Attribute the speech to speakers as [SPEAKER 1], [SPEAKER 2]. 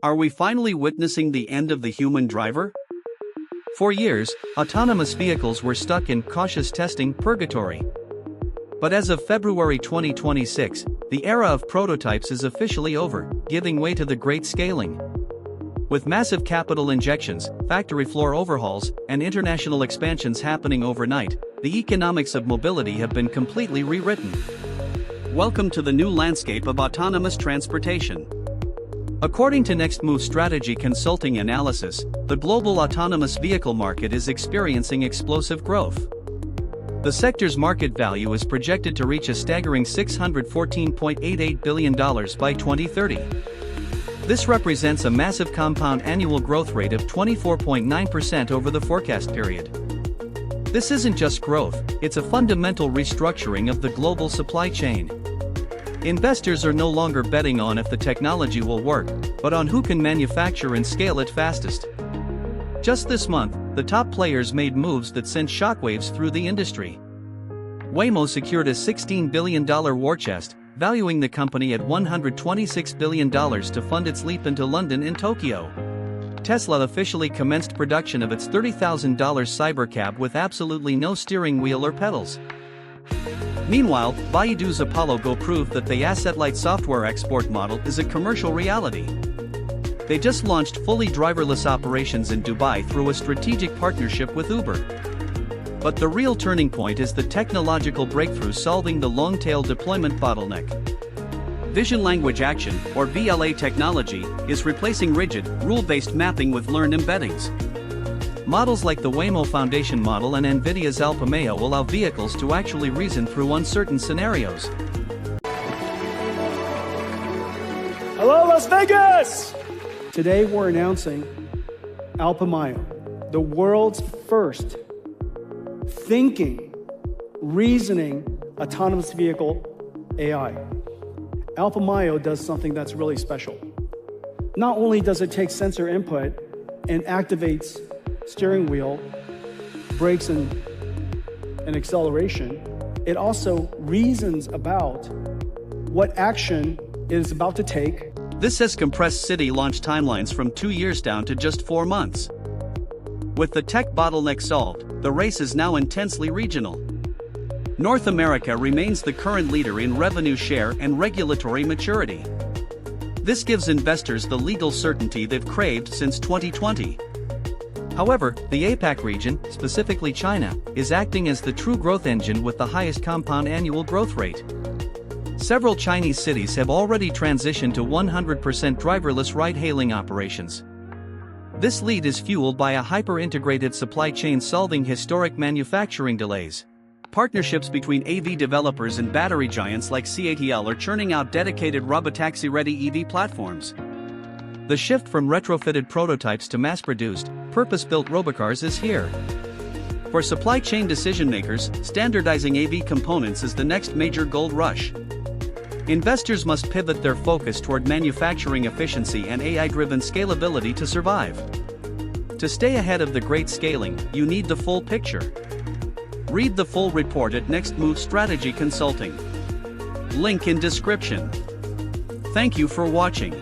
[SPEAKER 1] Are we finally witnessing the end of the human driver? For years, autonomous vehicles were stuck in cautious testing purgatory. But as of February 2026, the era of prototypes is officially over, giving way to the great scaling. With massive capital injections, factory floor overhauls, and international expansions happening overnight, the economics of mobility have been completely rewritten. Welcome to the new landscape of autonomous transportation. According to Nextmove Strategy Consulting Analysis, the global autonomous vehicle market is experiencing explosive growth. The sector's market value is projected to reach a staggering $614.88 billion by 2030. This represents a massive compound annual growth rate of 24.9% over the forecast period. This isn't just growth, it's a fundamental restructuring of the global supply chain. Investors are no longer betting on if the technology will work, but on who can manufacture and scale it fastest. Just this month, the top players made moves that sent shockwaves through the industry. Waymo secured a $16 billion war chest, valuing the company at $126 billion to fund its leap into London and Tokyo. Tesla officially commenced production of its $30,000 cybercab with absolutely no steering wheel or pedals. Meanwhile, Baidu's Apollo Go proved that the asset-light software export model is a commercial reality. They just launched fully driverless operations in Dubai through a strategic partnership with Uber. But the real turning point is the technological breakthrough solving the long-tail deployment bottleneck. Vision Language Action, or VLA technology, is replacing rigid, rule-based mapping with learned embeddings. Models like the Waymo Foundation model and Nvidia's Alpamayo allow vehicles to actually reason through uncertain scenarios.
[SPEAKER 2] Hello, Las Vegas! Today we're announcing Alpamayo, the world's first thinking, reasoning, autonomous vehicle AI. Alpamayo does something that's really special. Not only does it take sensor input and activates steering wheel, brakes and acceleration, it also reasons about what action it is about to take.
[SPEAKER 1] This has compressed city launch timelines from 2 years down to just 4 months. With the tech bottleneck solved, the race is now intensely regional. North America remains the current leader in revenue share and regulatory maturity. This gives investors the legal certainty they've craved since 2020. However, the APAC region, specifically China, is acting as the true growth engine with the highest compound annual growth rate. Several Chinese cities have already transitioned to 100% driverless ride-hailing operations. This lead is fueled by a hyper-integrated supply chain solving historic manufacturing delays. Partnerships between AV developers and battery giants like CATL are churning out dedicated Robotaxi-ready EV platforms. The shift from retrofitted prototypes to mass-produced, purpose-built robocars is here. For supply chain decision-makers, standardizing AV components is the next major gold rush. Investors must pivot their focus toward manufacturing efficiency and AI-driven scalability to survive. To stay ahead of the great scaling, you need the full picture. Read the full report at Nextmove Strategy Consulting. Link in description. Thank you for watching.